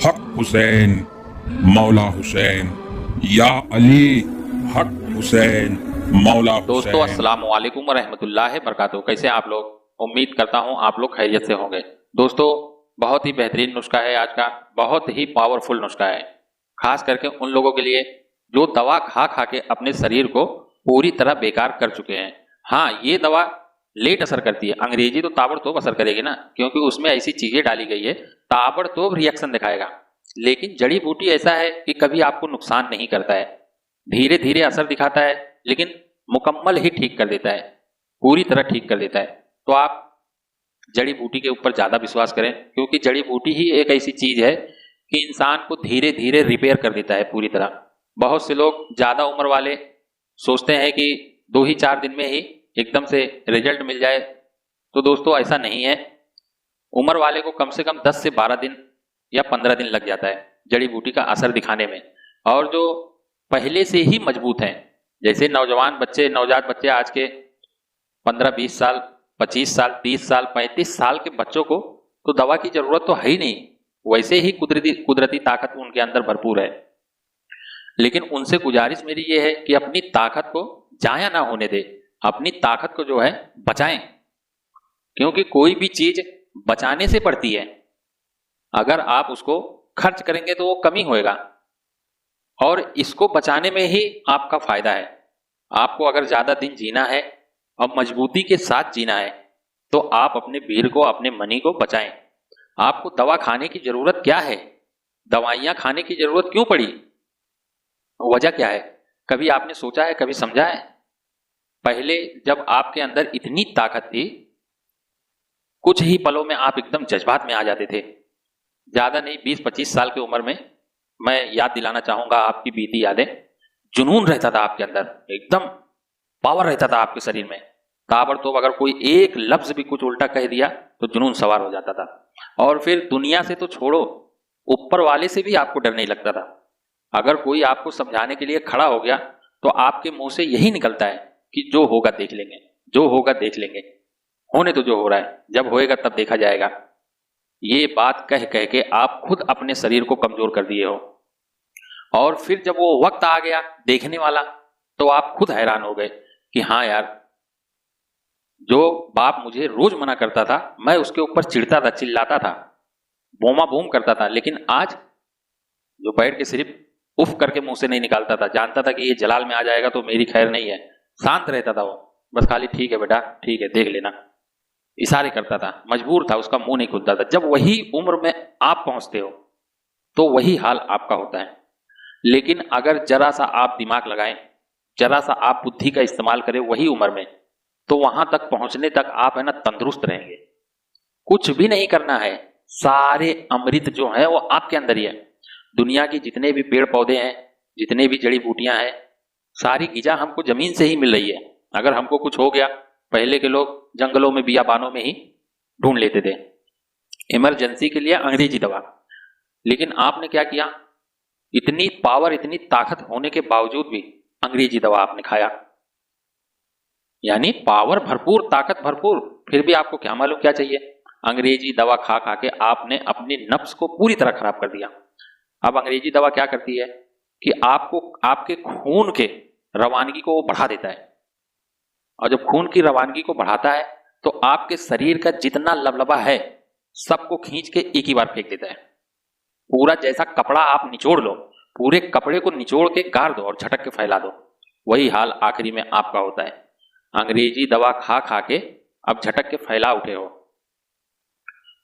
हक हुसैन, मौला हुसैन, या अली, हक हुसैन, मौला दोस्तों हुसैन। अस्सलाम वालेकुम रहमतुल्लाहि बरकातहू। कैसे आप लोग? उम्मीद करता हूं आप लोग खैरियत से होंगे। दोस्तों बहुत ही बेहतरीन नुस्खा है आज का, बहुत ही पावरफुल नुस्खा है, खास करके उन लोगों के लिए जो दवा खा खा के अपने शरीर को पूरी तरह बेकार कर चुके हैं। हाँ, ये दवा लेट असर करती है, अंग्रेजी तो ताबड़तोब असर करेगी ना, क्योंकि उसमें ऐसी चीजें डाली गई है, ताबड़तोब रिएक्शन दिखाएगा। लेकिन जड़ी बूटी ऐसा है कि कभी आपको नुकसान नहीं करता है, धीरे धीरे असर दिखाता है, लेकिन मुकम्मल ही ठीक कर देता है, पूरी तरह ठीक कर देता है। तो आप जड़ी बूटी के ऊपर ज्यादा विश्वास करें, क्योंकि जड़ी बूटी ही एक ऐसी चीज है कि इंसान को धीरे धीरे रिपेयर कर देता है पूरी तरह। बहुत से लोग ज्यादा उम्र वाले सोचते हैं कि 2 ही 4 दिन में ही एकदम से रिजल्ट मिल जाए, तो दोस्तों ऐसा नहीं है। उम्र वाले को कम से कम 10 से 12 दिन या 15 दिन लग जाता है जड़ी बूटी का असर दिखाने में। और जो पहले से ही मजबूत हैं, जैसे नौजवान बच्चे, नवजात बच्चे आज के 15-20 साल, 25 साल, 30 साल, 35 साल के बच्चों को तो दवा की जरूरत तो है ही नहीं, वैसे ही कुदरती ताकत उनके अंदर भरपूर है। लेकिन उनसे गुजारिश मेरी ये है कि अपनी ताकत को जाया ना होने दे, अपनी ताकत को जो है बचाएं, क्योंकि कोई भी चीज बचाने से पड़ती है। अगर आप उसको खर्च करेंगे तो वो कमी होएगा, और इसको बचाने में ही आपका फायदा है। आपको अगर ज्यादा दिन जीना है और मजबूती के साथ जीना है, तो आप अपने वीर को, अपने मनी को बचाएं। आपको दवा खाने की जरूरत क्या है? दवाइयां खाने की जरूरत क्यों पड़ी? वजह क्या है? कभी आपने सोचा है, कभी समझा है? पहले जब आपके अंदर इतनी ताकत थी, कुछ ही पलों में आप एकदम जज्बात में आ जाते थे। ज्यादा नहीं, 20-25 साल की उम्र में मैं याद दिलाना चाहूंगा आपकी बीती यादें। जुनून रहता था आपके अंदर, एकदम पावर रहता था आपके शरीर में, ताबड़तोब अगर कोई एक लफ्ज भी कुछ उल्टा कह दिया तो जुनून सवार हो जाता था। और फिर दुनिया से तो छोड़ो, ऊपर वाले से भी आपको डर नहीं लगता था। अगर कोई आपको समझाने के लिए खड़ा हो गया तो आपके मुंह से यही निकलता है कि जो होगा देख लेंगे, जो होगा देख लेंगे, होने तो जो हो रहा है, जब होएगा तब देखा जाएगा। ये बात कह कह के आप खुद अपने शरीर को कमजोर कर दिए हो। और फिर जब वो वक्त आ गया देखने वाला, तो आप खुद हैरान हो गए कि हाँ यार, जो बाप मुझे रोज मना करता था, मैं उसके ऊपर चिढ़ता था, चिल्लाता था, बोमा बूम करता था, लेकिन आज जो बैठ के सिर्फ उफ करके मुंह से नहीं निकालता था, जानता था कि ये जलाल में आ जाएगा तो मेरी खैर नहीं है, शांत रहता था वो, बस खाली ठीक है बेटा, ठीक है, देख लेना, इशारे करता था, मजबूर था, उसका मुंह नहीं खुलता था। जब वही उम्र में आप पहुंचते हो तो वही हाल आपका होता है। लेकिन अगर जरा सा आप दिमाग लगाएं, जरा सा आप बुद्धि का इस्तेमाल करें वही उम्र में, तो वहां तक पहुंचने तक आप है ना तंदुरुस्त रहेंगे। कुछ भी नहीं करना है, सारे अमृत जो है वो आपके अंदर ही है। दुनिया की जितने भी पेड़ पौधे हैं, जितने भी जड़ी बूटियां हैं, सारी गिजा हमको जमीन से ही मिल रही है। अगर हमको कुछ हो गया, पहले के लोग जंगलों में, बियाबानों में ही ढूंढ लेते थे इमरजेंसी के लिए अंग्रेजी दवा। लेकिन आपने क्या किया? इतनी पावर, इतनी ताकत होने के बावजूद भी अंग्रेजी दवा आपने खाया, यानी पावर भरपूर, ताकत भरपूर, फिर भी आपको क्या मालूम क्या चाहिए? अंग्रेजी दवा खा खा के आपने अपनी नफ्स को पूरी तरह खराब कर दिया। अब अंग्रेजी दवा क्या करती है कि आपको, आपके खून के रवानगी को वो बढ़ा देता है, और जब खून की रवानगी को बढ़ाता है तो आपके शरीर का जितना लबलबा है सबको खींच के एक ही बार फेंक देता है। पूरा जैसा कपड़ा आप निचोड़ लो, पूरे कपड़े को निचोड़ के गाड़ दो और झटक के फैला दो, वही हाल आखिरी में आपका होता है। अंग्रेजी दवा खा खा के अब झटक के फैला उठे हो,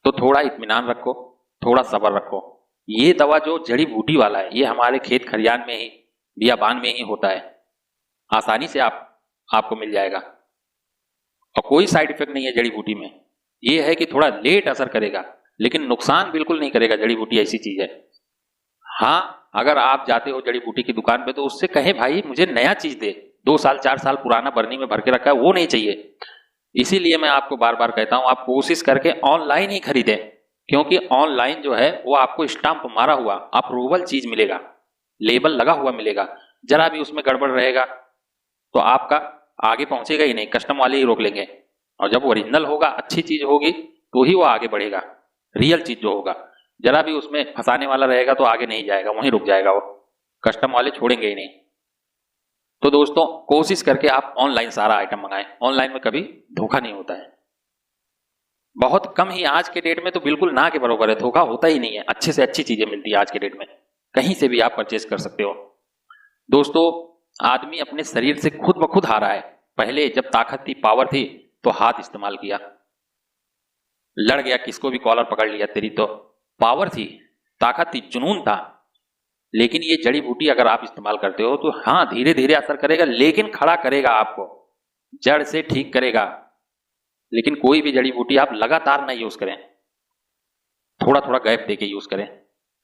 तो थोड़ा इत्मीनान रखो, थोड़ा सब्र रखो। ये दवा जो जड़ी बूटी वाला है, ये हमारे खेत खलियान में ही, बियाबान में ही होता है, आसानी से आपको मिल जाएगा, और कोई साइड इफेक्ट नहीं है जड़ी बूटी में। ये है कि थोड़ा लेट असर करेगा, लेकिन नुकसान बिल्कुल नहीं करेगा। जड़ी बूटी ऐसी चीज है। हाँ, अगर आप जाते हो जड़ी बूटी की दुकान पे तो उससे कहे भाई मुझे नया चीज दे, 2 साल 4 साल पुराना बरनी में भर के रखा है वो नहीं चाहिए। इसीलिए मैं आपको बार बार कहता हूं, आप कोशिश करके ऑनलाइन ही खरीदें, क्योंकि ऑनलाइन जो है वो आपको स्टाम्प मारा हुआ अप्रूवल चीज मिलेगा, लेबल लगा हुआ मिलेगा। जरा भी उसमें गड़बड़ रहेगा तो आपका आगे पहुंचेगा ही नहीं, कस्टम वाले ही रोक लेंगे। और जब ओरिजिनल होगा, अच्छी चीज होगी, तो ही वो आगे बढ़ेगा, रियल चीज जो होगा। जरा भी उसमें फंसाने वाला रहेगा तो आगे नहीं जाएगा, वहीं रुक जाएगा, वो कस्टम वाले छोड़ेंगे ही नहीं। तो दोस्तों कोशिश करके आप ऑनलाइन सारा आइटम मंगाएं, ऑनलाइन में कभी धोखा नहीं होता है। बहुत कम ही, आज के डेट में तो बिल्कुल ना के बराबर है, धोखा होता ही नहीं है, अच्छे से अच्छी चीजें मिलती है आज के डेट में, कहीं से भी आप परचेज कर सकते हो। दोस्तों आदमी अपने शरीर से खुद ब खुद हारा है। पहले जब ताकत थी, पावर थी, तो हाथ इस्तेमाल किया, लड़ गया, किसको भी कॉलर पकड़ लिया, तेरी तो पावर थी, ताकत थी, जुनून था। लेकिन ये जड़ी बूटी अगर आप इस्तेमाल करते हो तो हाँ धीरे धीरे असर करेगा, लेकिन खड़ा करेगा, आपको जड़ से ठीक करेगा। लेकिन कोई भी जड़ी बूटी आप लगातार नहीं यूज करें, थोड़ा थोड़ा गैप देके यूज करें,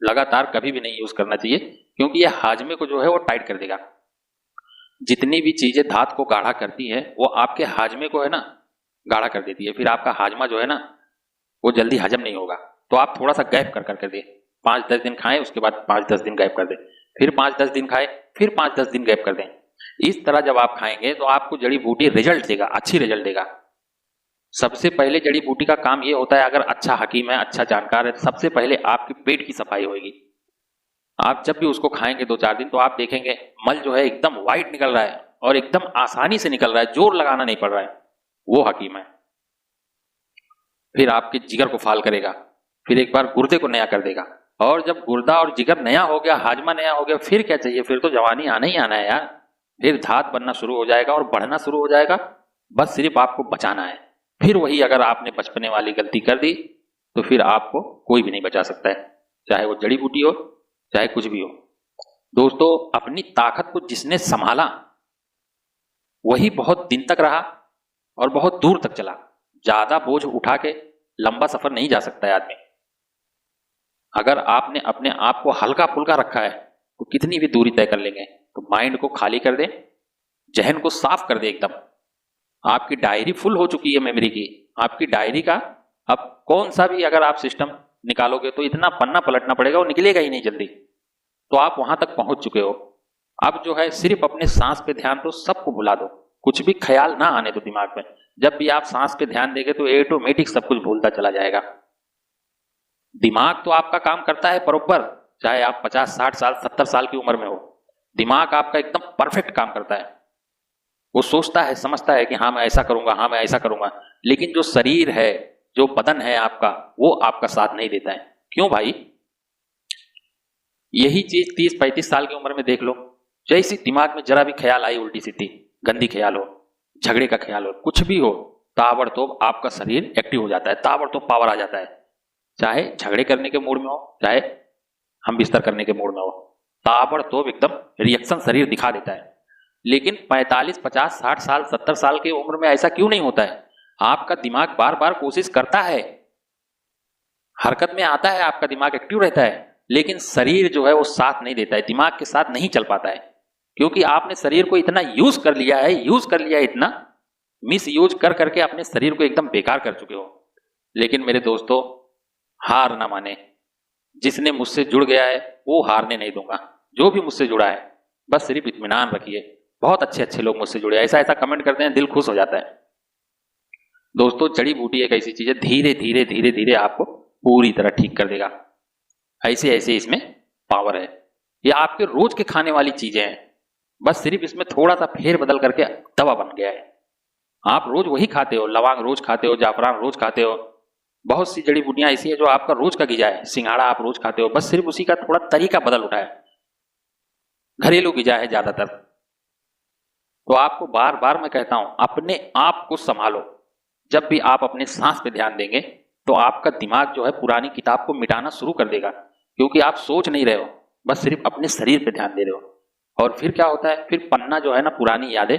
लगातार कभी भी नहीं यूज करना चाहिए, क्योंकि यह हाजमे को जो है वो टाइट कर देगा। जितनी भी चीजें धात को गाढ़ा करती है वो आपके हाजमे को है ना गाढ़ा कर देती है, फिर आपका हाजमा जो है ना वो जल्दी हजम नहीं होगा। तो आप थोड़ा सा गैप कर कर दे, 5-10 दिन खाएं, उसके बाद 5-10 दिन गैप कर दें, फिर 5-10 दिन खाएं, फिर 5-10 दिन गैप कर दें। इस तरह जब आप खाएंगे तो आपको जड़ी बूटी रिजल्ट देगा, अच्छी रिजल्ट देगा। सबसे पहले जड़ी बूटी का काम ये होता है, अगर अच्छा हकीम है, अच्छा जानकार है, सबसे पहले आपके पेट की सफाई होगी। आप जब भी उसको खाएंगे 2-4 दिन तो आप देखेंगे मल जो है एकदम व्हाइट निकल रहा है और एकदम आसानी से निकल रहा है, जोर लगाना नहीं पड़ रहा है, वो हकीम है। फिर आपके जिगर को फाल करेगा, फिर एक बार गुर्दे को नया कर देगा, और जब गुर्दा और जिगर नया हो गया, हाजमा नया हो गया, फिर क्या चाहिए, फिर तो जवानी आना ही आना है यार। फिर धात बनना शुरू हो जाएगा और बढ़ना शुरू हो जाएगा, बस सिर्फ आपको बचाना है। फिर वही अगर आपने बचपने वाली गलती कर दी तो फिर आपको कोई भी नहीं बचा सकता है, चाहे वो जड़ी बूटी हो चाहे कुछ भी हो। दोस्तों अपनी ताकत को जिसने संभाला वही बहुत दिन तक रहा और बहुत दूर तक चला। ज्यादा बोझ उठा के लंबा सफर नहीं जा सकता है आदमी। अगर आपने अपने आप को हल्का फुल्का रखा है तो कितनी भी दूरी तय कर लेंगे। तो माइंड को खाली कर दे, जहन को साफ कर दे एकदम। आपकी डायरी फुल हो चुकी है मेमोरी की, आपकी डायरी का अब कौन सा भी अगर आप सिस्टम निकालोगे तो इतना पन्ना पलटना पड़ेगा, वो निकलेगा ही नहीं जल्दी। तो आप वहां तक पहुंच चुके हो। अब जो है सिर्फ अपने सांस पे ध्यान दो, सबको भुला दो, कुछ भी ख्याल ना आने दो दिमाग में। जब भी आप सांस पे ध्यान देंगे तो ऑटोमेटिक सब कुछ भूलता चला जाएगा। दिमाग तो आपका काम करता है बरोबर, चाहे आप 50, 60 साल, 70 साल की उम्र में हो, दिमाग आपका एकदम परफेक्ट काम करता है। वो सोचता है, समझता है कि हाँ मैं ऐसा करूंगा, हाँ मैं ऐसा करूंगा। लेकिन जो शरीर है, जो बदन है आपका, वो आपका साथ नहीं देता है। क्यों भाई? यही चीज 30-35 साल की उम्र में देख लो, जैसी दिमाग में जरा भी ख्याल आई, उल्टी सीधी गंदी ख्याल हो, झगड़े का ख्याल हो, कुछ भी हो, ताबड़तोड़ आपका शरीर एक्टिव हो जाता है, ताबड़तोड़ पावर आ जाता है। चाहे झगड़े करने के मूड में हो, चाहे हम बिस्तर करने के मूड में हो, ताबड़तोड़ एकदम रिएक्शन शरीर दिखा देता है। लेकिन 45, 50, 60 साल, 70 साल की उम्र में ऐसा क्यों नहीं होता है? आपका दिमाग बार बार कोशिश करता है, हरकत में आता है, आपका दिमाग एक्टिव रहता है, लेकिन शरीर जो है वो साथ नहीं देता है, दिमाग के साथ नहीं चल पाता है। क्योंकि आपने शरीर को इतना यूज कर लिया है, इतना मिस यूज कर करके अपने शरीर को एकदम बेकार कर चुके हो। लेकिन मेरे दोस्तों हार ना माने, जिसने मुझसे जुड़ गया है वो हारने नहीं दूंगा। जो भी मुझसे जुड़ा है बस सिर्फ इत्मीनान रखिए। बहुत अच्छे अच्छे लोग मुझसे जुड़े, ऐसा ऐसा कमेंट करते हैं, दिल खुश हो जाता है। दोस्तों जड़ी बूटी एक ऐसी चीज है, धीरे धीरे धीरे धीरे आपको पूरी तरह ठीक कर देगा। ऐसे ऐसे इसमें पावर है। ये आपके रोज के खाने वाली चीजें हैं, बस सिर्फ इसमें थोड़ा सा फेर बदल करके दवा बन गया है। आप रोज वही खाते हो, लवांग रोज खाते हो, जाफरान रोज खाते हो, बहुत सी जड़ी बूटियां ऐसी है जो आपका रोज का गिजा है। सिंघाड़ा आप रोज खाते हो, बस सिर्फ उसी का थोड़ा तरीका बदल उठा है, घरेलू गिजा है ज्यादातर। तो आपको बार बार मैं कहता हूं अपने आप को संभालो। जब भी आप अपने सांस पे ध्यान देंगे तो आपका दिमाग जो है पुरानी किताब को मिटाना शुरू कर देगा, क्योंकि आप सोच नहीं रहे हो, बस सिर्फ अपने शरीर पे ध्यान दे रहे हो। और फिर क्या होता है, फिर पन्ना जो है ना पुरानी यादें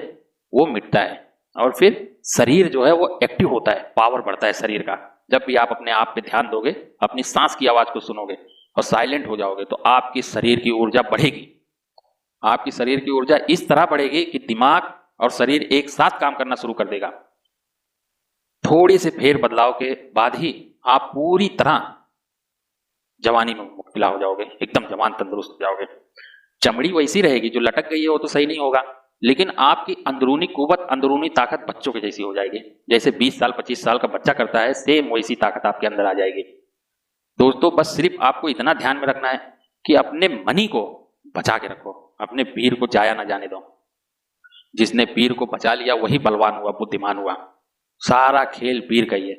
वो मिटता है, और फिर शरीर जो है वो एक्टिव होता है, पावर बढ़ता है शरीर का। जब भी आप अपने आप पे ध्यान दोगे, अपनी सांस की आवाज को सुनोगे और साइलेंट हो जाओगे तो आपकी शरीर की ऊर्जा बढ़ेगी। आपकी शरीर की ऊर्जा इस तरह बढ़ेगी कि दिमाग और शरीर एक साथ काम करना शुरू कर देगा। थोड़ी से फेर बदलाव के बाद ही आप पूरी तरह जवानी में मुब्तला हो जाओगे, एकदम जवान तंदुरुस्त हो जाओगे। चमड़ी वैसी रहेगी, जो लटक गई है वो तो सही नहीं होगा, लेकिन आपकी अंदरूनी कुव्वत, अंदरूनी ताकत बच्चों के जैसी हो जाएगी। जैसे 20 साल 25 साल का बच्चा करता है, सेम वैसी ताकत आपके अंदर आ जाएगी। दोस्तों बस सिर्फ आपको इतना ध्यान में रखना है कि अपने मनी को बचा के रखो, अपने वीर को जाया ना जाने दो। जिसने वीर को बचा लिया वही बलवान हुआ, बुद्धिमान हुआ। सारा खेल वीर का ही है।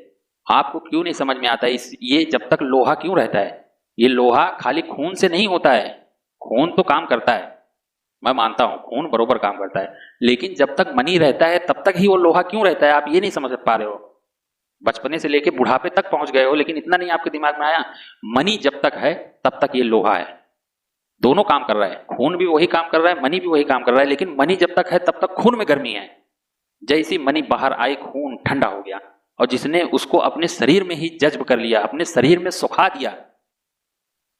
आपको क्यों नहीं समझ में आता ये जब तक लोहा क्यों रहता है? ये लोहा खाली खून से नहीं होता है। खून तो काम करता है, मैं मानता हूं खून बरोबर काम करता है, लेकिन जब तक मनी रहता है तब तक ही वो लोहा क्यों रहता है, आप ये नहीं समझ पा रहे हो। बचपने से लेके बुढ़ापे तक पहुंच गए हो लेकिन इतना नहीं आपके दिमाग में आया, मनी जब तक है तब तक ये लोहा है। दोनों काम कर रहा है, खून भी वही काम कर रहा है, मनी भी वही काम कर रहा है, लेकिन मनी जब तक है तब तक खून में गर्मी है। जैसी मनी बाहर आई खून ठंडा हो गया, और जिसने उसको अपने शरीर में ही जज्ब कर लिया, अपने शरीर में सुखा दिया,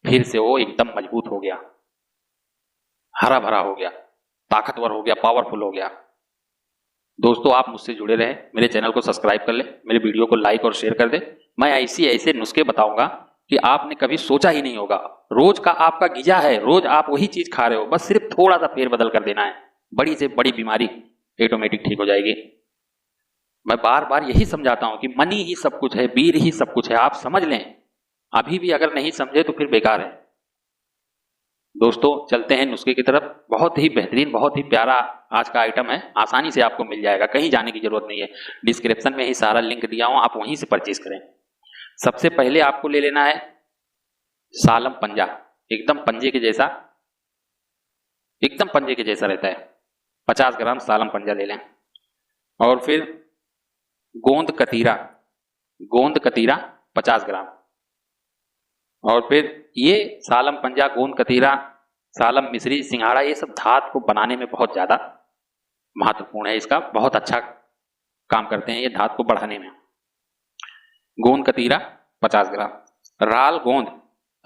फिर से वो एकदम मजबूत हो गया, हरा भरा हो गया, ताकतवर हो गया, पावरफुल हो गया। दोस्तों आप मुझसे जुड़े रहें, मेरे चैनल को सब्सक्राइब कर ले, मेरे वीडियो को लाइक और शेयर कर दे। मैं ऐसे नुस्खे बताऊंगा कि आपने कभी सोचा ही नहीं होगा। रोज का आपका गिजा है, रोज आप वही चीज खा रहे हो, बस सिर्फ थोड़ा सा फेरबदल कर देना है, बड़ी से बड़ी बीमारी ऑटोमेटिक ठीक हो जाएगी। मैं बार बार यही समझाता हूं कि मनी ही सब कुछ है, वीर ही सब कुछ है, आप समझ लें। अभी भी अगर नहीं समझे तो फिर बेकार है। दोस्तों चलते हैं नुस्खे की तरफ। बहुत ही बेहतरीन, बहुत ही प्यारा आज का आइटम है, आसानी से आपको मिल जाएगा, कहीं जाने की जरूरत नहीं है। डिस्क्रिप्शन में ही सारा लिंक दिया हूं, आप वहीं से परचेज करें। सबसे पहले आपको ले लेना है सालम पंजा, एकदम पंजे के जैसा, एकदम पंजे के जैसा रहता है। 50 ग्राम सालम पंजा ले लें। और फिर गोंद कतीरा, गोंद कतीरा 50 ग्राम। और फिर ये सालम पंजा, गोंद कतीरा, सालम मिश्री, सिंघाड़ा, ये सब धात को बनाने में बहुत ज्यादा महत्वपूर्ण है, इसका बहुत अच्छा काम करते हैं ये धात को बढ़ाने में। गोंद कतीरा 50 ग्राम। राल गोंद,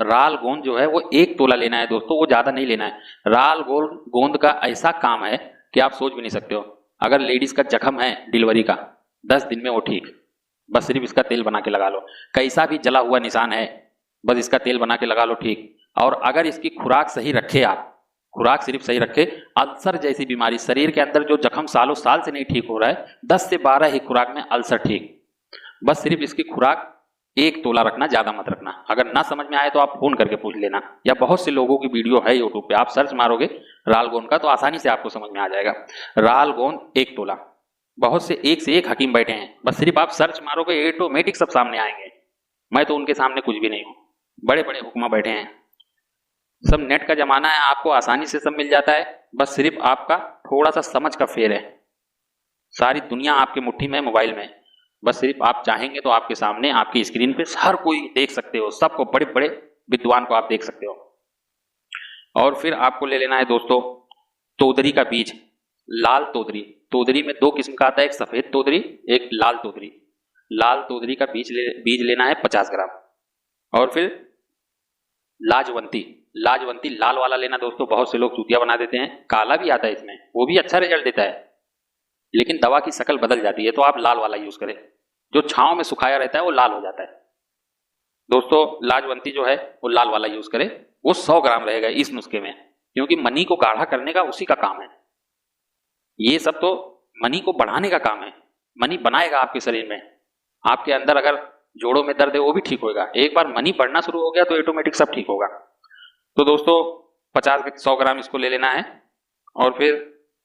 राल गोंद जो है वो 1 तोला लेना है दोस्तों, वो ज्यादा नहीं लेना है। राल गोंद का ऐसा काम है कि आप सोच भी नहीं सकते हो। अगर लेडीज का जख्म है डिलीवरी का, 10 दिन में वो ठीक, बस सिर्फ इसका तेल बना के लगा लो। कैसा भी जला हुआ निशान है, बस इसका तेल बना के लगा लो, ठीक। और अगर इसकी खुराक सही रखे आप, खुराक सिर्फ सही रखे, अल्सर जैसी बीमारी, शरीर के अंदर जो जख्म सालों साल से नहीं ठीक हो रहा है, 10 से 12 ही खुराक में अल्सर ठीक। बस सिर्फ इसकी खुराक 1 तोला रखना, ज्यादा मत रखना। अगर ना समझ में आए तो आप फोन करके पूछ लेना, या बहुत से लोगों की वीडियो है यूट्यूब पे, आप सर्च मारोगे राल गोंद का तो आसानी से आपको समझ में आ जाएगा। राल गोंद 1 तोला। बहुत से एक हकीम बैठे हैं, बस सिर्फ आप सर्च मारोगे ऑटोमेटिक सब सामने आएंगे। मैं तो उनके सामने कुछ भी नहीं हूं, बड़े बड़े हुक्मा बैठे हैं। सब नेट का जमाना है, आपको आसानी से सब मिल जाता है, बस सिर्फ आपका थोड़ा सा समझ का फेर है। सारी दुनिया आपके मुट्ठी में, मोबाइल में, बस सिर्फ आप चाहेंगे तो आपके सामने, आपकी स्क्रीन पे हर कोई देख सकते हो, सबको, बड़े बड़े विद्वान को आप देख सकते हो। और फिर आपको ले लेना है दोस्तों तोदरी का बीज, लाल तोदरी। तोदरी में 2 किस्म का आता है, एक सफेद तोदरी, एक लाल तोदरी। लाल तोदरी का बीज लेना है 50 ग्राम। और फिर लाजवंती, लाजवंती लाल वाला लेना दोस्तों। बहुत से लोग चूतिया बना देते हैं, काला भी आता है इसमें, वो भी अच्छा रिजल्ट देता है, लेकिन दवा की शक्ल बदल जाती है, तो आप लाल वाला यूज करें। जो छांव में सुखाया रहता है वो लाल हो जाता है। दोस्तों लाजवंती जो है वो लाल वाला यूज करें, वो 100 ग्राम रहेगा इस नुस्खे में, क्योंकि मनी को गाढ़ा करने का उसी का काम है। ये सब तो मनी को बढ़ाने का काम है, मनी बनाएगा आपके शरीर में। आपके अंदर अगर जोड़ों में दर्द है वो भी ठीक होगा। एक बार मनी बढ़ना शुरू हो गया तो ऑटोमेटिक सब ठीक होगा। तो दोस्तों 100 ग्राम इसको ले लेना है। और फिर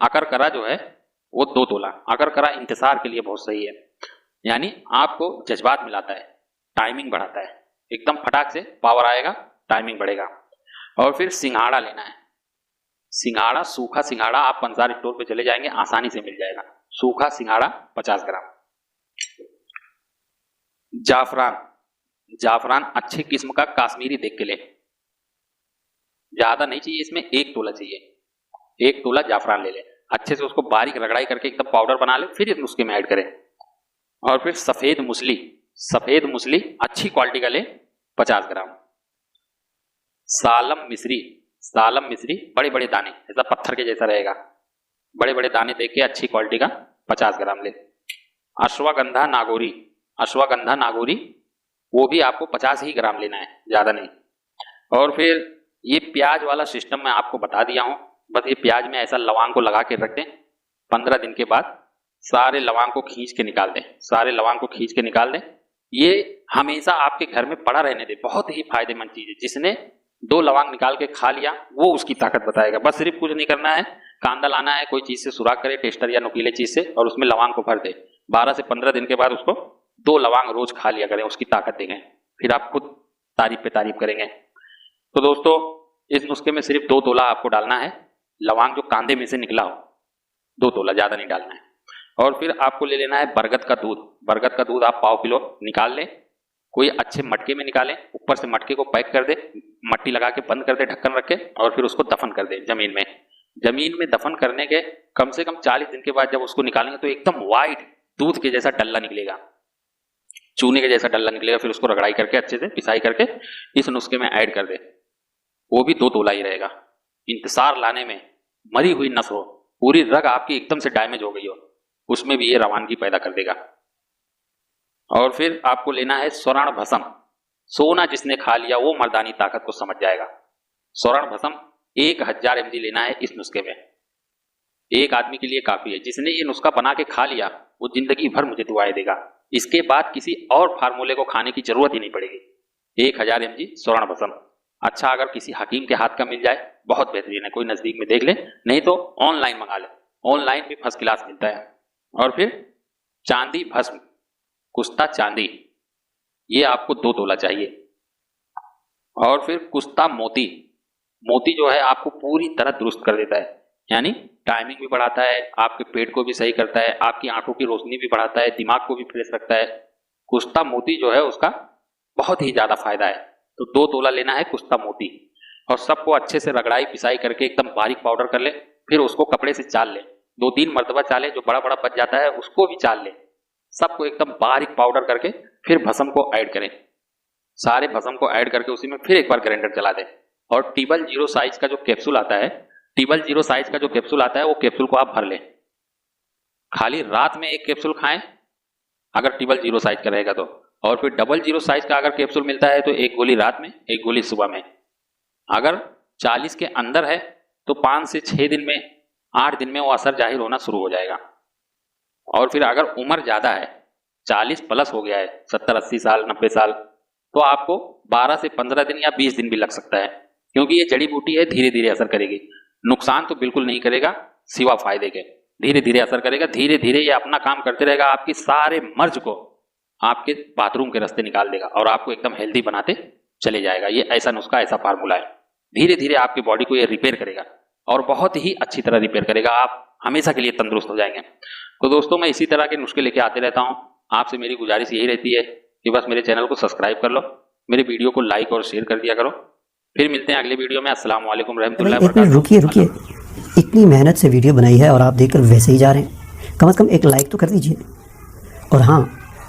अकरकरा जो है वो 2 तोला। अकरकरा इंतजार के लिए बहुत सही है, यानी आपको जज्बात मिलाता है, टाइमिंग बढ़ाता है, एकदम फटाक से पावर आएगा, टाइमिंग बढ़ेगा। और फिर सिंघाड़ा लेना है। सिंघाड़ा, सूखा सिंघाड़ा, आप पंसार स्टोर पे चले जाएंगे आसानी से मिल जाएगा। सूखा सिंघाड़ा 50 ग्राम। जाफरान, जाफरान अच्छी किस्म का काश्मीरी देख के ले, ज्यादा नहीं चाहिए इसमें, 1 तोला चाहिए। 1 तोला जाफरान ले ले, अच्छे से उसको बारीक रगड़ाई करके एकदम पाउडर बना ले, फिर इस नुस्खे में ऐड करें। और फिर सफेद मूसली, सफेद मूसली अच्छी क्वालिटी का ले 50 ग्राम। सालम मिश्री, सालम मिश्री बड़े बड़े दाने, ऐसा पत्थर के जैसा रहेगा, बड़े बड़े दाने देख के अच्छी क्वालिटी का 50 ग्राम ले। अश्वगंधा नागौरी, अश्वगंधा नागौरी वो भी आपको 50 ही ग्राम लेना है, ज्यादा नहीं। और फिर ये प्याज वाला सिस्टम मैं आपको बता दिया हूं, बस ये प्याज में ऐसा लौंग को लगा के रख दें, 15 दिन के बाद सारे लौंग को खींच के निकाल दें, सारे लौंग को खींच के निकाल दें, ये हमेशा आपके घर में पड़ा रहने दे, बहुत ही फायदेमंद चीज है। जिसने 2 लौंग निकाल के खा लिया वो उसकी ताकत बताएगा। बस सिर्फ कुछ नहीं करना है, कांदा लाना है, कोई चीज से सुराख करे, टेस्टर या नुकीले चीज से, और उसमें लौंग को भर दे। 12 से 15 दिन के बाद उसको 2 लौंग रोज खा लिया करें, उसकी ताकत देखें, फिर आप खुद तारीफ पे तारीफ करेंगे। तो दोस्तों इस नुस्खे में सिर्फ 2 तोला आपको डालना है, लौंग जो कांदे में से निकला हो 2 तोला, ज्यादा नहीं डालना है। और फिर आपको ले लेना है बरगद का दूध। बरगद का दूध आप 1/4 किलो निकाल लें, कोई अच्छे मटके में निकालें, ऊपर से मटके को पैक कर दे, मट्टी लगा के बंद कर दे, ढक्कन रख के, और फिर उसको दफन कर दे जमीन में। जमीन में दफन करने के कम से कम 40 दिन के बाद जब उसको निकालेंगे तो एकदम व्हाइट दूध के जैसा डल्ला निकलेगा, चूने के जैसा डल्ला निकलेगा। फिर उसको रगड़ाई करके अच्छे से पिसाई करके इस नुस्खे में ऐड कर दे, वो भी 2 तोला ही रहेगा। इंतजार लाने में मरी हुई नस हो, पूरी रग आपकी एकदम से डैमेज हो गई हो, उसमें भी ये रवानगी पैदा कर देगा। और फिर आपको लेना है स्वर्ण भस्म। सोना जिसने खा लिया वो मर्दानी ताकत को समझ जाएगा। स्वर्ण भस्म 1000 mg लेना है इस नुस्खे में, एक आदमी के लिए काफी है। जिसने ये नुस्खा बना के खा लिया वो जिंदगी भर मुझे दुआएं देगा, इसके बाद किसी और फार्मूले को खाने की जरूरत ही नहीं पड़ेगी। 1000 mg स्वर्ण भस्म। अच्छा अगर किसी हकीम के हाथ का मिल जाए बहुत बेहतरीन है, कोई नजदीक में देख ले, नहीं तो ऑनलाइन मंगा ले, ऑनलाइन भी फर्स्ट क्लास मिलता है। और फिर चांदी भस्म, कुस्ता चांदी, ये आपको 2 तोला चाहिए। और फिर कुस्ता मोती। मोती जो है आपको पूरी तरह दुरुस्त कर देता है, यानी टाइमिंग भी बढ़ाता है, आपके पेट को भी सही करता है, आपकी आंखों की रोशनी भी बढ़ाता है, दिमाग को भी फ्रेश रखता है। कुस्ता मोती जो है उसका बहुत ही ज्यादा फायदा है। तो 2 तोला लेना है कुस्ता मोती, और सबको अच्छे से रगड़ाई पिसाई करके एकदम बारीक पाउडर कर ले। फिर उसको कपड़े से चाल ले, 2-3 मरतबा चाले, जो बड़ा बड़ा बच जाता है उसको भी चाल ले। सबको एकदम बारीक पाउडर करके फिर भस्म को ऐड करें, सारे भस्म को ऐड करके उसी में फिर एक बार ग्राइंडर चला दें। और टेबल 0 साइज का जो कैप्सूल आता है, टेबल 0 साइज का जो कैप्सूल आता है वो कैप्सूल को आप भर लें। खाली रात में 1 कैप्सूल खाएं अगर टेबल 0 साइज का रहेगा तो, और फिर डबल 0 साइज का अगर कैप्सूल मिलता है तो 1 गोली रात में, 1 गोली सुबह में। अगर 40 के अंदर है तो 5 से 6 दिन में, 8 दिन में वो असर जाहिर होना शुरू हो जाएगा। और फिर अगर उम्र ज्यादा है, 40 प्लस हो गया है, 70-80 साल 90 साल, तो आपको 12 से 15 दिन या 20 दिन भी लग सकता है, क्योंकि ये जड़ी बूटी है, धीरे धीरे असर करेगी। नुकसान तो बिल्कुल नहीं करेगा सिवा फायदे के, धीरे धीरे असर करेगा, धीरे धीरे ये अपना काम करते रहेगा, आपकी सारे मर्ज को आपके बाथरूम के रास्ते निकाल देगा और आपको एकदम हेल्दी बनाते चले जाएगा। ये ऐसा नुस्खा, ऐसा फार्मूला है, धीरे धीरे आपकी बॉडी को ये रिपेयर करेगा और बहुत ही अच्छी तरह रिपेयर करेगा, आप हमेशा के लिए तंदुरुस्त हो जाएंगे। तो दोस्तों मैं इसी तरह के नुस्खे लेके आते रहता हूँ, आपसे मेरी गुजारिश यही रहती है कि बस मेरे चैनल को सब्सक्राइब कर लो, मेरे वीडियो को लाइक और शेयर कर दिया करो। फिर मिलते हैं अगले वीडियो में। अस्सलाम वालेकुम रहमतुल्लाहि व बरकातहू। रुकिए, इतनी मेहनत से वीडियो बनाई है और आप देखकर वैसे ही जा रहे हैं, कम से कम एक लाइक तो कर दीजिए। और हाँ,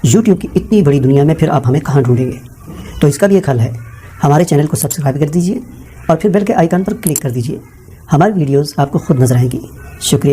YouTube की इतनी बड़ी दुनिया में फिर आप हमें कहाँ ढूंढेंगे, तो इसका भी एक हल है, हमारे चैनल को सब्सक्राइब कर दीजिए और फिर बेल के आइकन पर क्लिक कर दीजिए, हमारी वीडियोस आपको खुद नजर आएंगी। शुक्रिया।